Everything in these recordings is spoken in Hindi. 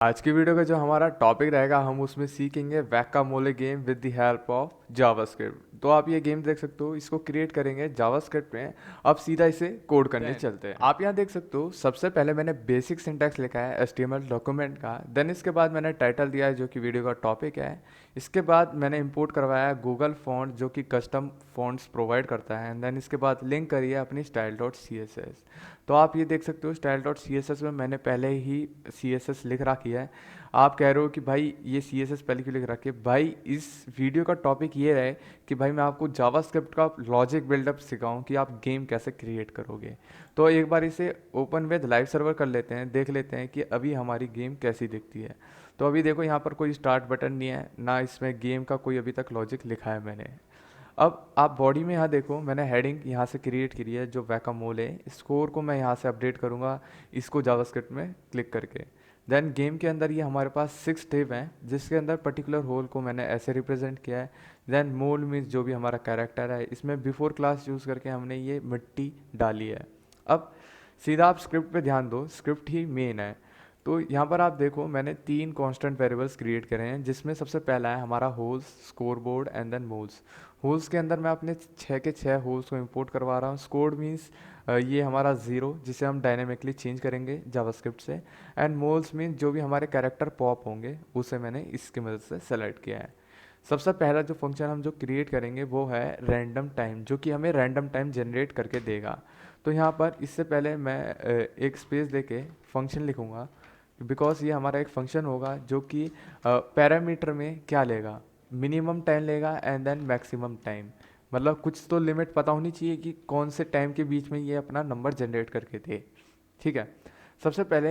आज की वीडियो का जो हमारा टॉपिक रहेगा हम उसमें सीखेंगे whack a mole game with the help of JavaScript. तो आप ये गेम देख सकते हो, इसको क्रिएट करेंगे जावास्क्रिप्ट में। अब सीधा इसे कोड करने चलते हैं। आप यहाँ देख सकते हो, सबसे पहले मैंने बेसिक सिंटैक्स लिखा है एचटीएमएल डॉक्यूमेंट का। देन इसके बाद मैंने टाइटल दिया है जो कि वीडियो का टॉपिक है। इसके बाद मैंने इंपोर्ट करवाया है गूगल फॉन्ट जो कि कस्टम फॉन्ट्स प्रोवाइड करता है। एंड देन इसके बाद लिंक करिए अपनी style dot C S S. तो आप ये देख सकते हो style dot C S S में मैंने पहले ही सी एस एस लिख रखी है। आप कह रहे हो कि भाई ये सी एस एस पहले क्यों लिख रखी है। भाई इस वीडियो का टॉपिक ये रहे कि भाई मैं आपको जावास्क्रिप्ट का लॉजिक बिल्डअप सिखाऊं कि आप गेम कैसे क्रिएट करोगे। तो एक बार इसे ओपन विद लाइव सर्वर कर लेते हैं, देख लेते हैं कि अभी हमारी गेम कैसी दिखती है। तो अभी देखो यहाँ पर कोई स्टार्ट बटन नहीं है, ना इसमें गेम का कोई अभी तक लॉजिक लिखा है मैंने। अब आप बॉडी में यहाँ देखो, मैंने हेडिंग यहाँ से क्रिएट करी है जो वैकामोले। स्कोर को मैं यहाँ से अपडेट करूँगा इसको जावास्क्रिप्ट में क्लिक करके। देन गेम के अंदर ये हमारे पास 6 टेब हैं जिसके अंदर पर्टिकुलर होल को मैंने ऐसे रिप्रेजेंट किया है। देन मोल मीन्स जो भी हमारा कैरेक्टर है, इसमें बिफोर क्लास यूज़ करके हमने ये मिट्टी डाली है। अब सीधा आप स्क्रिप्ट पे ध्यान दो, स्क्रिप्ट ही मेन है। तो यहाँ पर आप देखो मैंने 3 कांस्टेंट वेरिएबल्स क्रिएट करे हैं जिसमें सबसे पहला है हमारा holes, score board and then moles. Holes के अंदर मैं अपने 6 के 6 होल्स को इंपोर्ट करवा रहा हूँ। स्कोर मीन्स ये हमारा 0 जिसे हम डायनेमिकली चेंज करेंगे जावास्क्रिप्ट से। एंड मोल्स मीन्स जो भी हमारे कैरेक्टर पॉप होंगे उसे मैंने इसकी मदद से सेलेक्ट किया है। सबसे पहला जो फंक्शन हम जो क्रिएट करेंगे वो है रैंडम टाइम, जो कि हमें रैंडम टाइम जनरेट करके देगा। तो यहाँ पर इससे पहले मैं एक स्पेस देके फंक्शन लिखूँगा, बिकॉज ये हमारा एक फंक्शन होगा जो कि पैरामीटर में क्या लेगा, मिनिमम टाइम लेगा एंड देन मैक्सिमम टाइम। मतलब कुछ तो लिमिट पता होनी चाहिए कि कौन से टाइम के बीच में ये अपना नंबर जनरेट करके दे। ठीक है। सबसे पहले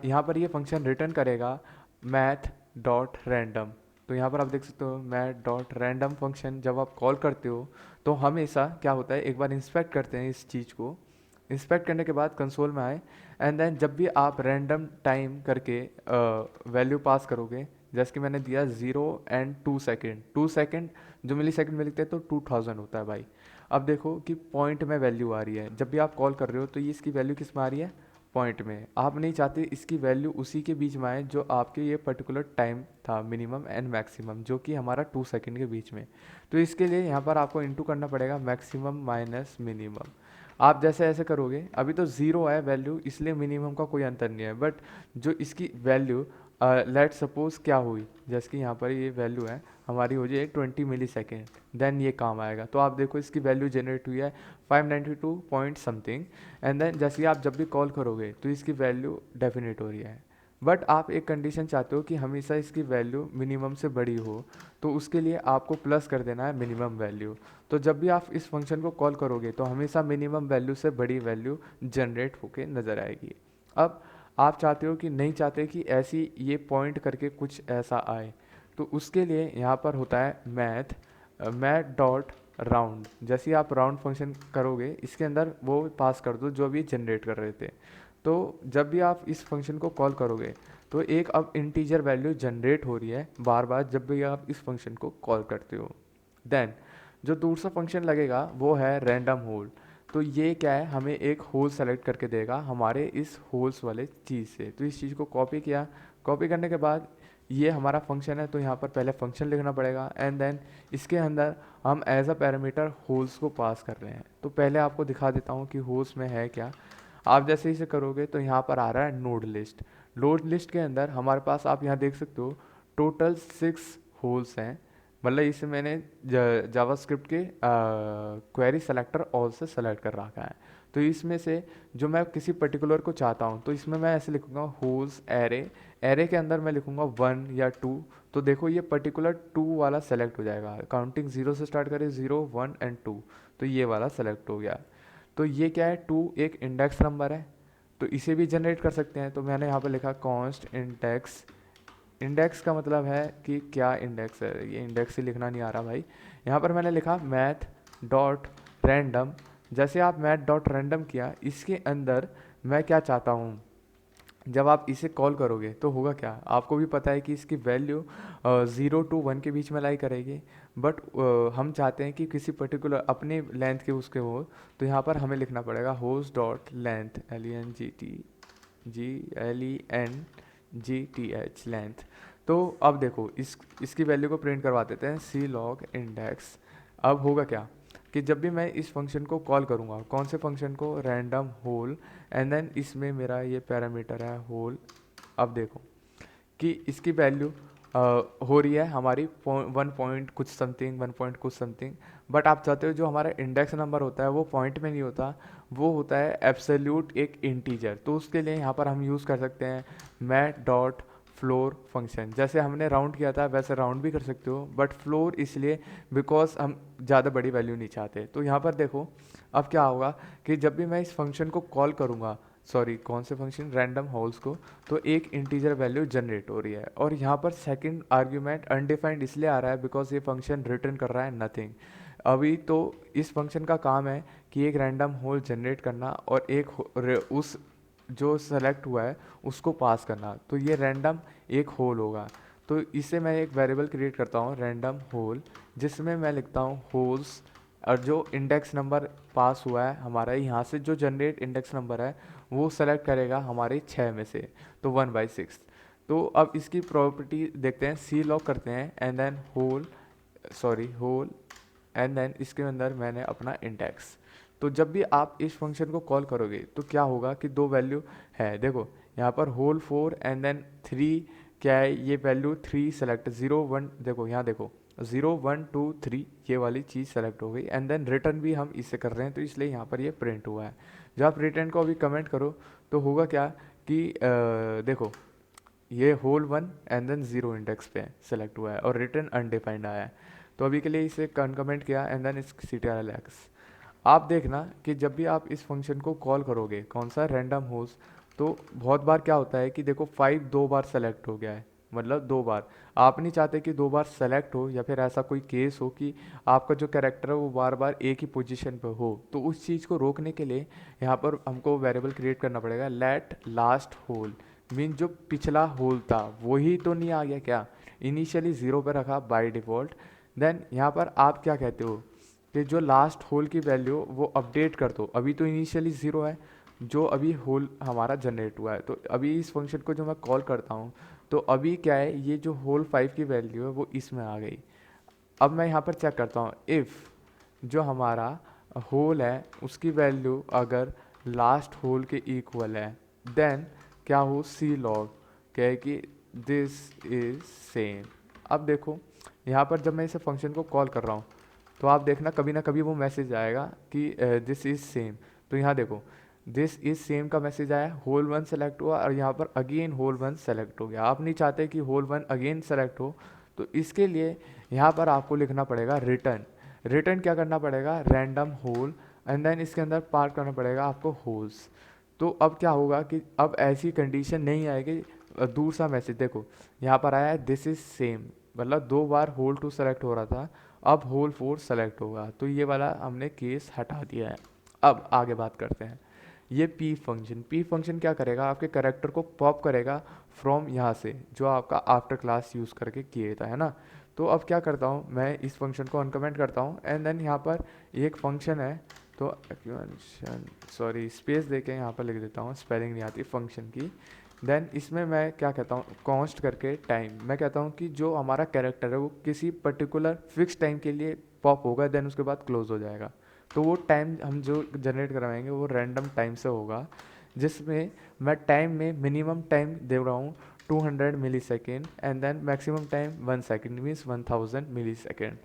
यहाँ पर ये फंक्शन रिटर्न करेगा मैथ डॉट रैंडम। तो यहाँ पर आप देख सकते हो मैथ डॉट रैंडम फंक्शन जब आप कॉल करते हो तो हमेशा क्या होता है, एक बार इंस्पेक्ट करते हैं इस चीज़ को। इंस्पेक्ट करने के बाद कंसोल में आए एंड देन जब भी आप रैंडम टाइम करके वैल्यू पास करोगे, जैसे कि मैंने दिया 0 and 2 सेकेंड। 2 सेकेंड जो मिली सेकेंड में लिखते हैं तो 2000 होता है भाई। अब देखो कि पॉइंट में वैल्यू आ रही है, जब भी आप कॉल कर रहे हो तो ये इसकी वैल्यू किस में आ रही है, पॉइंट में। आप नहीं चाहते इसकी वैल्यू उसी के बीच में आए जो आपके ये पर्टिकुलर टाइम था मिनिमम एंड मैक्सिमम, जो कि हमारा 2 सेकेंड के बीच में। तो इसके लिए यहाँ पर आपको इंटू करना पड़ेगा मैक्सिमम माइनस मिनिमम। आप जैसे ऐसे करोगे, अभी तो 0 है वैल्यू इसलिए मिनिमम का कोई अंतर नहीं है, बट जो इसकी वैल्यू लेट सपोज क्या हुई, जैसे कि यहाँ पर ये वैल्यू है हमारी हो जाए 20 मिली सेकेंड, देन ये काम आएगा। तो आप देखो इसकी वैल्यू जनरेट हुई है 592 पॉइंट समथिंग। एंड देन जैसे आप जब भी कॉल करोगे तो इसकी वैल्यू डेफिनेट हो रही है। बट आप एक कंडीशन चाहते हो कि हमेशा इसकी वैल्यू मिनिमम से बड़ी हो, तो उसके लिए आपको प्लस कर देना है मिनिमम वैल्यू। तो जब भी आप इस फंक्शन को कॉल करोगे तो हमेशा मिनिमम वैल्यू से बड़ी वैल्यू जनरेट होके नज़र आएगी। अब आप चाहते हो कि नहीं चाहते कि ऐसी ये पॉइंट करके कुछ ऐसा आए, तो उसके लिए यहाँ पर होता है मैथ मैथ डॉट राउंड। जैसे ही आप राउंड फंक्शन करोगे इसके अंदर वो पास कर दो जो भी जनरेट कर रहे थे। तो जब भी आप इस फंक्शन को कॉल करोगे तो एक अब इंटीजर वैल्यू जनरेट हो रही है बार बार जब भी आप इस फंक्शन को कॉल करते हो। देन जो दूसरा फंक्शन लगेगा वो है रैंडम होल। तो ये क्या है, हमें एक होल सेलेक्ट करके देगा हमारे इस होल्स वाले चीज़ से। तो इस चीज़ को कॉपी किया, कॉपी करने के बाद ये हमारा फंक्शन है तो यहाँ पर पहले फंक्शन लिखना पड़ेगा एंड देन इसके अंदर हम एज अ पैरामीटर होल्स को पास कर रहे हैं। तो पहले आपको दिखा देता हूँ कि होल्स में है क्या। आप जैसे इसे करोगे तो यहाँ पर आ रहा है नोड लिस्ट। नोड लिस्ट के अंदर हमारे पास आप यहाँ देख सकते हो टोटल 6 होल्स हैं। मतलब इसे मैंने जावास्क्रिप्ट के क्वेरी सेलेक्टर ऑल से सेलेक्ट कर रखा है। तो इसमें से जो मैं किसी पर्टिकुलर को चाहता हूँ तो इसमें मैं ऐसे लिखूँगा होल्स एरे। एरे के अंदर मैं लिखूँगा 1 या 2। तो देखो ये पर्टिकुलर 2 वाला सेलेक्ट हो जाएगा, काउंटिंग 0 से स्टार्ट करें 0 1 एंड 2। तो ये वाला सेलेक्ट हो गया। तो ये क्या है, 2 एक इंडेक्स नंबर है तो इसे भी जनरेट कर सकते हैं। तो मैंने यहाँ पर लिखा कॉन्स्ट इंडेक्स। इंडेक्स का मतलब है कि क्या इंडेक्स है, ये इंडेक्स ही लिखना नहीं आ रहा भाई। यहाँ पर मैंने लिखा मैथ डॉट रैंडम। जैसे आप मैथ डॉट रैंडम किया इसके अंदर मैं क्या चाहता हूँ, जब आप इसे कॉल करोगे तो होगा क्या, आपको भी पता है कि इसकी वैल्यू 0 to 1 के बीच में लाई करेगी। बट हम चाहते हैं कि किसी पर्टिकुलर अपने लेंथ के उसके हो, तो यहाँ पर हमें लिखना पड़ेगा host dot length LENGT GLEN GTH length. तो अब देखो इसकी वैल्यू को प्रिंट करवा देते हैं सी लॉग इंडेक्स। अब होगा क्या कि जब भी मैं इस फंक्शन को कॉल करूँगा, कौन से फंक्शन को, रैंडम होल, एंड देन इसमें मेरा ये पैरामीटर है होल। अब देखो कि इसकी वैल्यू हो रही है हमारी 1 पॉइंट कुछ समथिंग, 1 पॉइंट कुछ समथिंग। बट आप चाहते हो जो हमारा इंडेक्स नंबर होता है वो पॉइंट में नहीं होता, वो होता है एब्सोल्यूट एक इंटीजर। तो उसके लिए यहाँ पर हम यूज़ कर सकते हैं मैट डॉट फ्लोर फंक्शन। जैसे हमने राउंड किया था वैसे राउंड भी कर सकते हो, बट फ्लोर इसलिए बिकॉज हम ज़्यादा बड़ी वैल्यू नहीं चाहते। तो यहाँ पर देखो अब क्या होगा कि जब भी मैं इस फंक्शन को कॉल करूँगा, सॉरी कौन से फंक्शन, रैंडम होल्स को, तो एक इंटीजर वैल्यू जनरेट हो रही है। और यहाँ पर सेकंड आर्ग्यूमेंट अनडिफाइंड इसलिए आ रहा है बिकॉज ये फंक्शन रिटर्न कर रहा है नथिंग। अभी तो इस फंक्शन का काम है कि एक रैंडम होल जनरेट करना और उस जो सेलेक्ट हुआ है उसको पास करना। तो ये रैंडम एक होल होगा। तो इसे मैं एक वेरिएबल क्रिएट करता हूँ रैंडम होल, जिसमें मैं लिखता हूँ होल्स, और जो इंडेक्स नंबर पास हुआ है हमारा यहाँ से, जो जनरेट इंडेक्स नंबर है वो सेलेक्ट करेगा हमारे 6 में से, तो 1/6। तो अब इसकी प्रॉपर्टी देखते हैं, सी लॉक करते हैं and then hole, sorry hole, and then इसके अंदर मैंने अपना इंडेक्स। तो जब भी आप इस फंक्शन को कॉल करोगे तो क्या होगा कि दो वैल्यू है, देखो यहाँ पर होल 4 एंड देन 3 क्या है, ये वैल्यू 3 सेलेक्ट 0 1, देखो यहाँ देखो 0 1 2 3 ये वाली चीज़ सेलेक्ट हो गई। एंड देन रिटर्न भी हम इससे कर रहे हैं तो इसलिए यहाँ पर ये प्रिंट हुआ है। जब आप रिटर्न को अभी कमेंट करो तो होगा क्या कि देखो ये होल 1 एंड देन 0 इंडेक्स पे सेलेक्ट हुआ है और रिटर्न अनडिफाइंड आया है। तो अभी के लिए इसे कमेंट किया एंड देन इस CTRL-X। आप देखना कि जब भी आप इस फंक्शन को कॉल करोगे, कौन सा, रैंडम होस्ट, तो बहुत बार क्या होता है कि देखो 5 2 बार सेलेक्ट हो गया है, मतलब 2 बार। आप नहीं चाहते कि 2 बार सेलेक्ट हो, या फिर ऐसा कोई केस हो कि आपका जो कैरेक्टर है वो बार बार एक ही पोजीशन पे हो। तो उस चीज़ को रोकने के लिए यहाँ पर हमको वेरिएबल क्रिएट करना पड़ेगा लेट लास्ट होल। मीन जो पिछला होल था वही तो नहीं आ गया क्या, इनिशियली 0 पे रखा बाय डिफ़ॉल्ट। देन यहाँ पर आप क्या कहते हो कि जो लास्ट होल की वैल्यू वो अपडेट कर दो। अभी तो इनिशियली 0 है जो अभी होल हमारा जनरेट हुआ है, तो अभी इस फंक्शन को जो मैं कॉल करता हूँ तो अभी क्या है, ये जो होल 5 की वैल्यू है वो इसमें आ गई। अब मैं यहाँ पर चेक करता हूँ इफ़ जो हमारा होल है उसकी वैल्यू अगर लास्ट होल के इक्वल है, देन क्या हो, सी लॉग कहे कि दिस इज सेम। अब देखो यहाँ पर जब मैं इसे फंक्शन को कॉल कर रहा हूँ तो आप देखना कभी ना कभी वो मैसेज आएगा कि दिस इज सेम। तो यहाँ देखो दिस इज सेम का मैसेज आया, होल 1 सेलेक्ट हुआ और यहाँ पर अगेन होल 1 सेलेक्ट हो गया। आप नहीं चाहते कि होल 1 अगेन सेलेक्ट हो, तो इसके लिए यहाँ पर आपको लिखना पड़ेगा रिटर्न। रिटर्न क्या करना पड़ेगा, रैंडम होल, एंड देन इसके अंदर पार करना पड़ेगा आपको होल्स। तो अब क्या होगा कि अब ऐसी कंडीशन नहीं आएगी। दूसरा मैसेज देखो यहाँ पर आया है दिस इज सेम, मतलब 2 बार होल 2 सेलेक्ट हो रहा था, अब होल 4 सेलेक्ट होगा। तो ये वाला हमने केस हटा दिया है। अब आगे बात करते हैं ये पी फंक्शन क्या करेगा, आपके करेक्टर को पॉप करेगा फ्रॉम यहाँ से जो आपका आफ्टर क्लास यूज़ करके किए था, है ना। तो अब क्या करता हूँ मैं, इस फंक्शन को अनकमेंट करता हूँ एंड देन यहाँ पर एक फंक्शन है, तो फंक्शन, सॉरी स्पेस देके यहाँ पर लिख देता हूँ, स्पेलिंग नहीं आती फंक्शन की। देन इसमें मैं क्या कहता हूँ, कॉन्स्ट करके टाइम, मैं कहता हूँ कि जो हमारा कैरेक्टर है वो किसी पर्टिकुलर फिक्स टाइम के लिए पॉप होगा, देन उसके बाद क्लोज हो जाएगा। तो वो टाइम हम जो जनरेट करवाएंगे वो रैंडम टाइम से होगा, जिसमें मैं टाइम में मिनिमम टाइम दे रहा हूँ 200 millisecond and then maximum time 1 second means 1000 millisecond.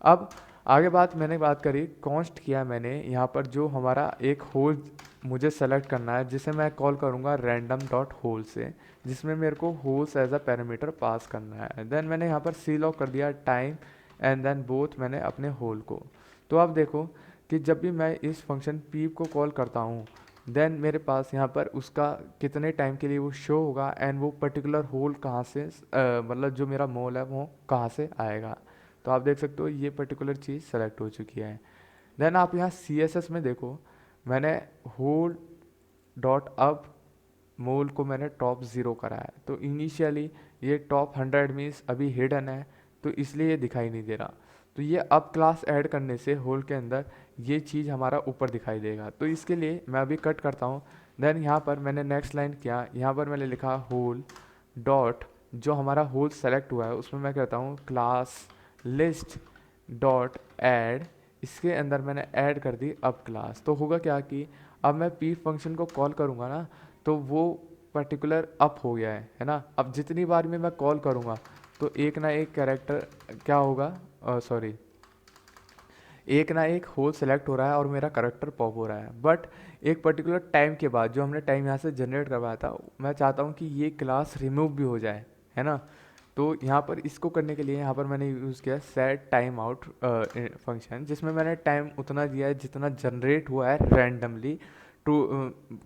अब आगे बात करी, कॉन्स्ट किया मैंने यहाँ पर जो हमारा एक होल मुझे सेलेक्ट करना है जिसे मैं कॉल करूँगा रैंडम डॉट होल से, जिसमें मेरे को holes as a parameter pass करना है। देन मैंने यहाँ पर सी लॉक कर दिया टाइम एंड देन बोथ मैंने अपने होल को। तो अब देखो कि जब भी मैं इस फंक्शन पीप को कॉल करता हूँ देन मेरे पास यहाँ पर उसका कितने टाइम के लिए वो शो होगा एंड वो पर्टिकुलर होल कहाँ से मतलब जो मेरा मोल है वो कहाँ से आएगा। तो आप देख सकते हो ये पर्टिकुलर चीज़ सेलेक्ट हो चुकी है। देन आप यहाँ CSS में देखो मैंने होल डॉट अब मोल को मैंने टॉप 0 करा है, तो इनिशियली ये टॉप 100 मीन्स अभी हिडन है तो इसलिए ये दिखाई नहीं दे रहा। तो ये अब क्लास ऐड करने से होल के अंदर ये चीज़ हमारा ऊपर दिखाई देगा। तो इसके लिए मैं अभी कट करता हूँ। देन यहाँ पर मैंने नेक्स्ट लाइन किया, यहाँ पर मैंने लिखा होल डॉट जो हमारा होल सेलेक्ट हुआ है उसमें मैं कहता हूँ क्लास लिस्ट डॉट ऐड, इसके अंदर मैंने ऐड कर दी अब क्लास। तो होगा क्या कि अब मैं पी फंक्शन को कॉल करूँगा ना, तो वो पर्टिकुलर अप हो गया है ना। अब जितनी बार में मैं कॉल करूँगा तो एक ना एक कैरेक्टर क्या होगा, सॉरी, एक ना एक होल सेलेक्ट हो रहा है और मेरा करेक्टर पॉप हो रहा है। बट एक पर्टिकुलर टाइम के बाद जो हमने टाइम यहाँ से जनरेट करवाया था, मैं चाहता हूँ कि ये क्लास रिमूव भी हो जाए, है ना। तो यहाँ पर इसको करने के लिए यहाँ पर मैंने यूज़ किया सेट टाइम आउट फंक्शन, जिसमें मैंने टाइम उतना दिया है जितना जनरेट हुआ है रैंडमली टू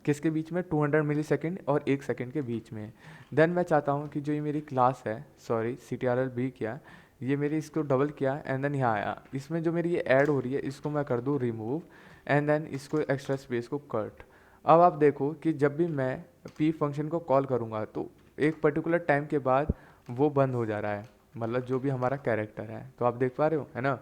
किसके बीच में, 200 मिली सेकेंड और 1 सेकेंड के बीच में। देन मैं चाहता हूँ कि जो ये मेरी क्लास है, सॉरी CTRL भी किया, ये मेरी इसको डबल किया एंड देन यहाँ आया, इसमें जो मेरी ये ऐड हो रही है इसको मैं कर दूँ रिमूव एंड देन इसको एक्स्ट्रा स्पेस को कट। अब आप देखो कि जब भी मैं पी फंक्शन को कॉल करूँगा तो एक पर्टिकुलर टाइम के बाद वो बंद हो जा रहा है, मतलब जो भी हमारा कैरेक्टर है। तो आप देख पा रहे हो, है ना।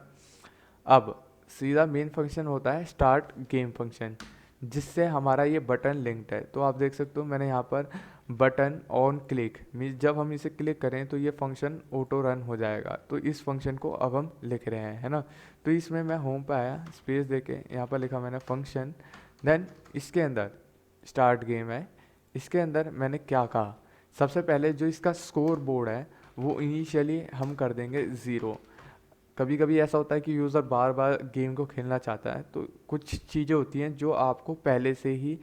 अब सीधा मेन फंक्शन होता है स्टार्ट गेम फंक्शन, जिससे हमारा ये बटन लिंक्ड है। तो आप देख सकते हो मैंने यहाँ पर बटन ऑन क्लिक मीन्स जब हम इसे क्लिक करें तो ये फंक्शन ऑटो रन हो जाएगा। तो इस फंक्शन को अब हम लिख रहे हैं, है ना। तो इसमें मैं होम पे आया, स्पेस देके यहाँ पर लिखा मैंने फंक्शन, देन इसके अंदर स्टार्ट गेम है। इसके अंदर मैंने क्या कहा, सबसे पहले जो इसका स्कोर बोर्ड है वो इनिशियली हम कर देंगे 0। कभी कभी ऐसा होता है कि यूज़र बार बार गेम को खेलना चाहता है, तो कुछ चीज़ें होती हैं जो आपको पहले से ही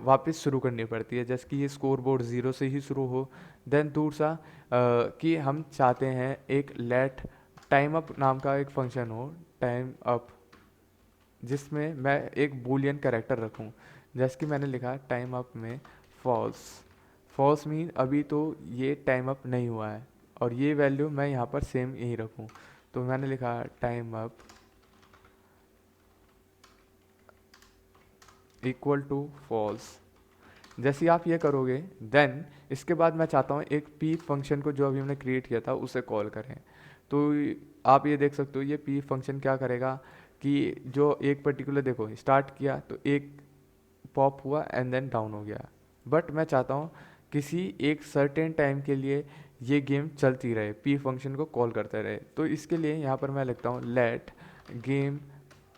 वापस शुरू करनी पड़ती है, जैसे कि ये स्कोर बोर्ड 0 से ही शुरू हो। देन दूसरा कि हम चाहते हैं एक लेट टाइम अप नाम का एक फंक्शन हो, टाइम अप, जिसमें मैं एक बूलियन कैरेक्टर रखूं, जैसे कि मैंने लिखा टाइम अप में फॉल्स। फॉल्स मीन अभी तो ये टाइम अप नहीं हुआ है, और ये वैल्यू मैं यहाँ पर सेम यही रखूँ। तो मैंने लिखा time up equal to false. जैसे आप ये करोगे देन इसके बाद मैं चाहता हूँ एक पी फंक्शन को जो अभी हमने क्रिएट किया था उसे कॉल करें। तो आप ये देख सकते हो ये पी फंक्शन क्या करेगा कि जो एक पर्टिकुलर, देखो स्टार्ट किया तो एक पॉप हुआ एंड देन डाउन हो गया, बट मैं चाहता हूँ किसी एक सर्टेन टाइम के लिए ये गेम चलती रहे, पी फंक्शन को कॉल करते रहे। तो इसके लिए यहाँ पर मैं लिखता हूँ let game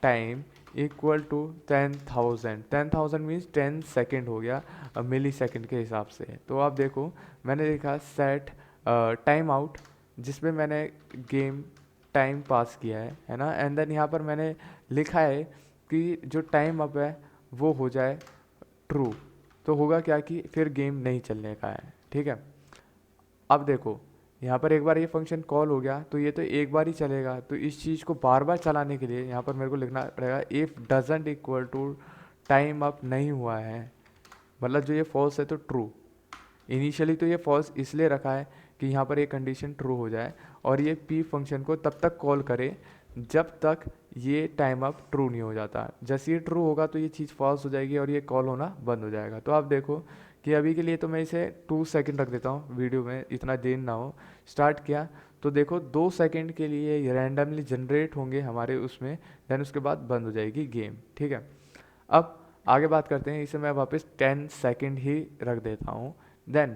time equal to 10,000। 10,000 means 10 second हो गया मिली सेकेंड के हिसाब से। तो आप देखो मैंने लिखा सेट टाइम आउट, जिसमें मैंने गेम टाइम पास किया है ना। एंड देन यहाँ पर मैंने लिखा है कि जो टाइम अप है वो हो जाए ट्रू। तो होगा क्या कि फिर गेम नहीं चलने का है, ठीक है। अब देखो यहाँ पर एक बार ये फंक्शन कॉल हो गया तो ये तो एक बार ही चलेगा, तो इस चीज़ को बार बार चलाने के लिए यहाँ पर मेरे को लिखना पड़ेगा if doesn't equal to time up नहीं हुआ है, मतलब जो ये फॉल्स है तो ट्रू। इनिशियली तो ये फॉल्स इसलिए रखा है कि यहाँ पर ये कंडीशन ट्रू हो जाए, और ये पी फंक्शन को तब तक कॉल करे जब तक ये टाइम अप ट्रू नहीं हो जाता। जैसे ये ट्रू होगा तो ये चीज़ फॉल्स हो जाएगी और ये कॉल होना बंद हो जाएगा। तो आप देखो कि अभी के लिए तो मैं इसे 2 सेकंड रख देता हूँ, वीडियो में इतना देर ना हो। स्टार्ट किया तो देखो 2 सेकंड के लिए रैंडमली जनरेट होंगे हमारे उसमें, देन उसके बाद बंद हो जाएगी गेम, ठीक है। अब आगे बात करते हैं, इसे मैं वापस 10 सेकंड ही रख देता हूँ। देन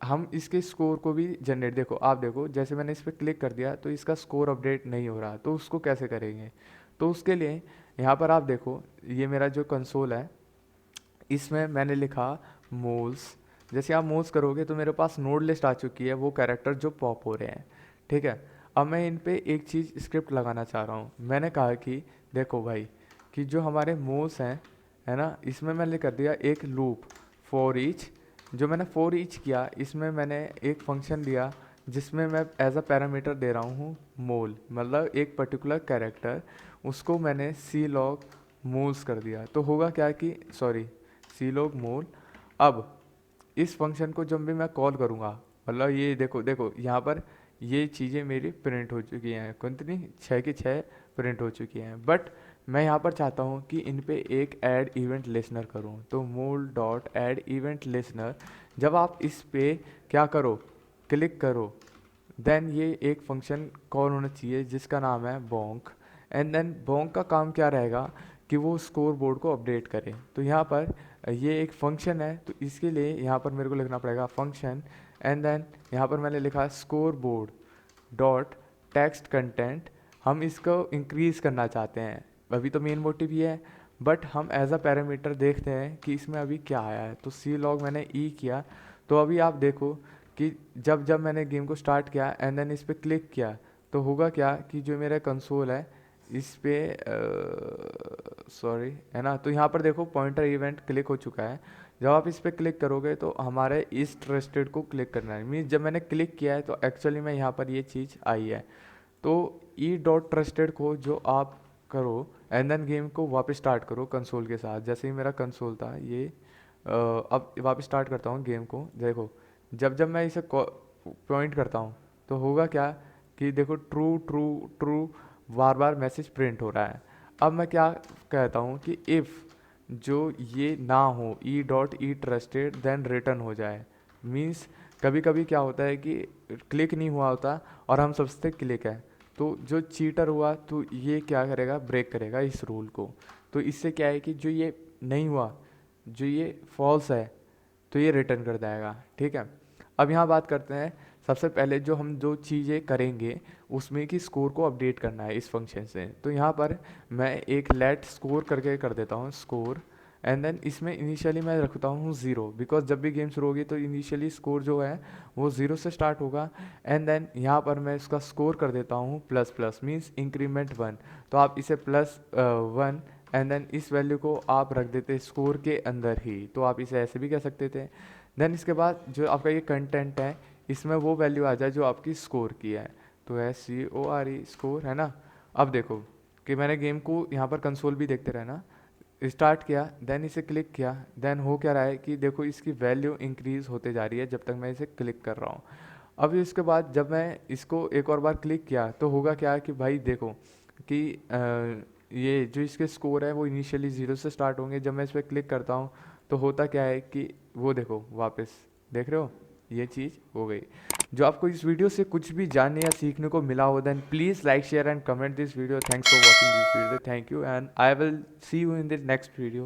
हम इसके स्कोर को भी जनरेट, देखो आप देखो जैसे मैंने इस पर क्लिक कर दिया तो इसका स्कोर अपडेट नहीं हो रहा, तो उसको कैसे करेंगे। तो उसके लिए यहाँ पर आप देखो ये मेरा जो कंसोल है इसमें मैंने लिखा मोल्स। जैसे आप मोल्स करोगे तो मेरे पास नोड लिस्ट आ चुकी है, वो कैरेक्टर जो पॉप हो रहे हैं, ठीक है। अब मैं इन पे एक चीज़ स्क्रिप्ट लगाना चाह रहा हूँ। मैंने कहा कि देखो भाई कि जो हमारे मोल्स हैं, है ना, इसमें मैंने कर दिया एक लूप फॉर ईच। जो मैंने फॉर ईच किया इसमें मैंने एक फंक्शन दिया जिसमें मैं एज अ पैरामीटर दे रहा हूँ मोल, मतलब एक पर्टिकुलर कैरेक्टर, उसको मैंने सी लॉग मोल्स कर दिया। तो होगा क्या कि सॉरी सी लॉग मोल। अब इस फंक्शन को जब भी मैं कॉल करूँगा, मतलब ये देखो देखो यहाँ पर ये चीज़ें मेरी प्रिंट हो चुकी हैं, कितनी 6 की 6 प्रिंट हो चुकी हैं। बट मैं यहाँ पर चाहता हूँ कि इन पे एक ऐड इवेंट लिसनर करूँ, तो मोल डॉट ऐड इवेंट लिसनर। जब आप इस पे क्या करो, क्लिक करो, देन ये एक फंक्शन कॉल होना चाहिए जिसका नाम है बोंक। एंड देन बोंक का काम क्या रहेगा कि वो स्कोर बोर्ड को अपडेट करे। तो यहाँ पर ये एक फंक्शन है, तो इसके लिए यहाँ पर मेरे को लिखना पड़ेगा फंक्शन एंड देन यहाँ पर मैंने लिखा score board dot text content, हम इसको इंक्रीज़ करना चाहते हैं। अभी तो मेन मोटिव ये है, बट हम एज अ पैरामीटर देखते हैं कि इसमें अभी क्या आया है। तो सी लॉग मैंने ई किया, तो अभी आप देखो कि जब जब मैंने गेम को स्टार्ट किया एंड देन इस पर क्लिक किया तो होगा क्या कि जो मेरा कंसोल है इस पे सॉरी है ना, तो यहाँ पर देखो पॉइंटर इवेंट क्लिक हो चुका है। जब आप इस पर क्लिक करोगे तो हमारे इस ट्रस्टेड को क्लिक करना है, मीन्स जब मैंने क्लिक किया है तो एक्चुअली में यहाँ पर ये चीज़ आई है। तो ई डॉट ट्रस्टेड को जो आप करो एंड देन गेम को वापस स्टार्ट करो कंसोल के साथ। जैसे ही मेरा कंसोल था ये अब वापस स्टार्ट करता हूँ गेम को। देखो जब जब मैं इसे पॉइंट करता हूँ तो होगा क्या कि देखो ट्रू ट्रू ट्रू बार बार मैसेज प्रिंट हो रहा है। अब मैं क्या कहता हूँ कि इफ़ जो ये ना हो e dot e trusted then return हो जाए। मीन्स कभी कभी क्या होता है कि क्लिक नहीं हुआ होता और हम समझते क्लिक है, तो जो चीटर हुआ तो ये क्या करेगा, ब्रेक करेगा इस रूल को। तो इससे क्या है कि जो ये नहीं हुआ, जो ये फॉल्स है, तो ये रिटर्न कर जाएगा। ठीक है, अब यहाँ बात करते हैं सबसे पहले जो हम जो चीज़ें करेंगे उसमें कि स्कोर को अपडेट करना है इस फंक्शन से। तो यहाँ पर मैं एक लेट स्कोर करके कर देता हूँ स्कोर, एंड देन इसमें इनिशियली मैं रखता हूँ 0, बिकॉज जब भी गेम शुरू होगी तो इनिशियली स्कोर जो है वो 0 से स्टार्ट होगा। एंड देन यहाँ पर मैं इसका स्कोर कर देता हूँ प्लस प्लस, मीन्स इंक्रीमेंट 1। तो आप इसे +1 एंड देन इस वैल्यू को आप रख देते स्कोर के अंदर ही, तो आप इसे ऐसे भी कह सकते थे। देन इसके बाद जो आपका ये कंटेंट है इसमें वो वैल्यू आ जाए जो आपकी स्कोर की है, तो है CORE स्कोर, है ना। अब देखो कि मैंने गेम को यहाँ पर कंसोल भी देखते रहे ना, स्टार्ट किया देन इसे क्लिक किया, देन हो क्या रहा है कि देखो इसकी वैल्यू इंक्रीज़ होते जा रही है जब तक मैं इसे क्लिक कर रहा हूँ। अब इसके बाद जब मैं इसको एक और बार क्लिक किया तो होगा क्या कि भाई देखो कि ये जो इसके स्कोर है वो इनिशियली 0 से स्टार्ट होंगे। जब मैं इस पर क्लिक करता हूँ तो होता क्या है कि वो देखो वापस देख रहे हो ये चीज़ हो गई। जो आपको इस वीडियो से कुछ भी जानने या सीखने को मिला हो then please like share and comment this video. Thanks for watching this video, thank you and I will see you in the next video.